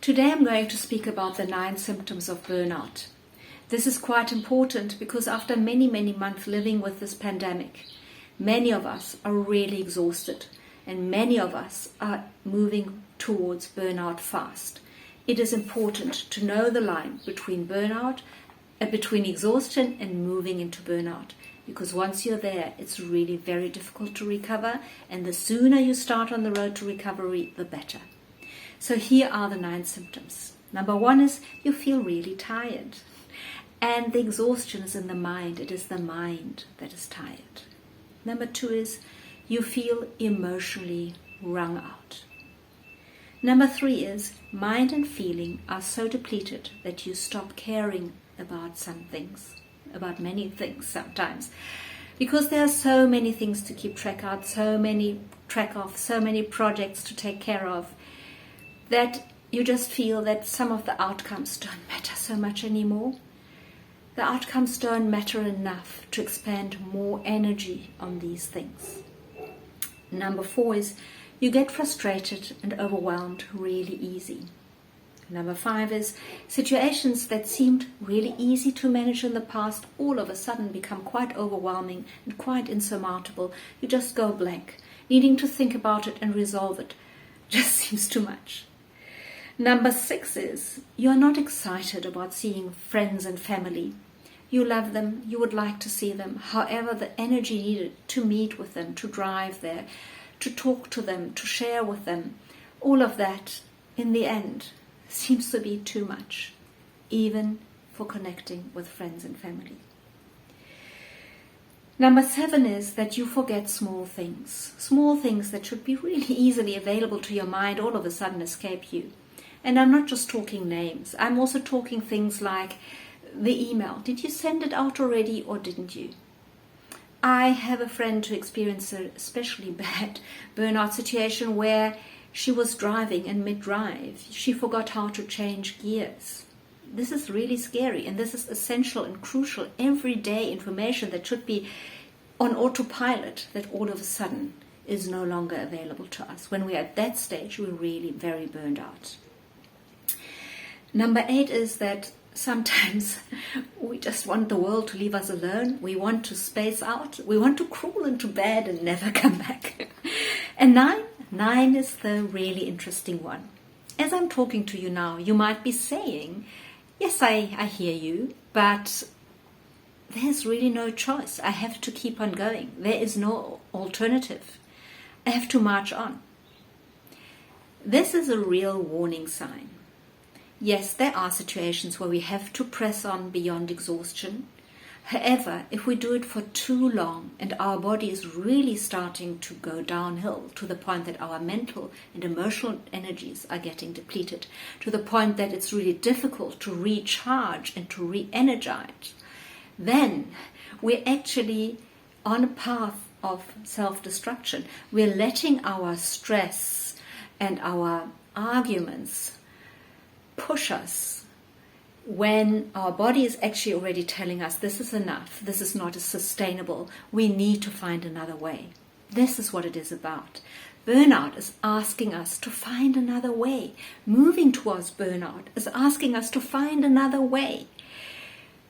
Today I'm going to speak about the 9 symptoms of burnout. This is quite important because after many months living with this pandemic, many of us are really exhausted and many of us are moving towards burnout fast. It is important to know the line between between exhaustion and moving into burnout. Because once you're there, it's really very difficult to recover, and the sooner you start on the road to recovery, the better. So here are the 9 symptoms. Number 1 is you feel really tired. And the exhaustion is in the mind. It is the mind that is tired. Number 2 is you feel emotionally wrung out. Number 3 is mind and feeling are so depleted that you stop caring about some things. About many things sometimes, because there are so many things to keep track of, so many projects to take care of, that you just feel that some of the outcomes don't matter so much anymore. The outcomes don't matter enough to expend more energy on these things. Number 4 is you get frustrated and overwhelmed really easy. Number 5 is situations that seemed really easy to manage in the past all of a sudden become quite overwhelming and quite insurmountable. You just go blank. Needing to think about it and resolve it just seems too much. Number 6 is you're not excited about seeing friends and family. You love them, you would like to see them. However, the energy needed to meet with them, to drive there, to talk to them, to share with them, all of that in the end seems to be too much, even for connecting with friends and family. Number 7 is that you forget small things that should be really easily available to your mind all of a sudden escape you. And I'm not just talking names, I'm also talking things like the email. Did you send it out already or didn't you? I have a friend who experienced an especially bad burnout situation where she was driving, and mid-drive, she forgot how to change gears. This is really scary, and this is essential and crucial everyday information that should be on autopilot that all of a sudden is no longer available to us. When we're at that stage, we're really very burned out. Number 8 is that sometimes we just want the world to leave us alone. We want to space out. We want to crawl into bed and never come back. And 9 is the really interesting one. As I'm talking to you now, you might be saying, yes, I hear you, but there's really no choice. I have to keep on going. There is no alternative. I have to march on. This is a real warning sign. Yes, there are situations where we have to press on beyond exhaustion. However, if we do it for too long and our body is really starting to go downhill to the point that our mental and emotional energies are getting depleted, to the point that it's really difficult to recharge and to re-energize, then we're actually on a path of self-destruction. We're letting our stress and our arguments push us when our body is actually already telling us this is enough, this is not sustainable, we need to find another way. This is what it is about. Burnout is asking us to find another way. Moving towards burnout is asking us to find another way.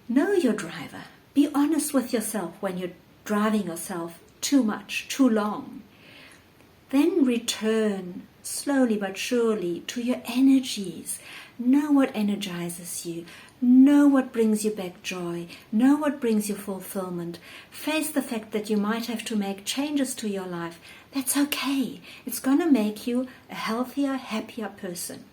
Know your driver. Be honest with yourself when you're driving yourself too much, too long. Then return slowly but surely to your energies. Know what energizes you. Know what brings you back joy. Know what brings you fulfillment. Face the fact that you might have to make changes to your life. That's okay. It's going to make you a healthier, happier person.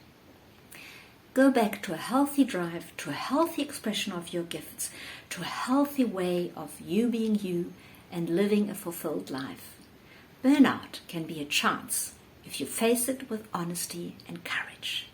Go back to a healthy drive, to a healthy expression of your gifts, to a healthy way of you being you and living a fulfilled life. Burnout can be a chance if you face it with honesty and courage.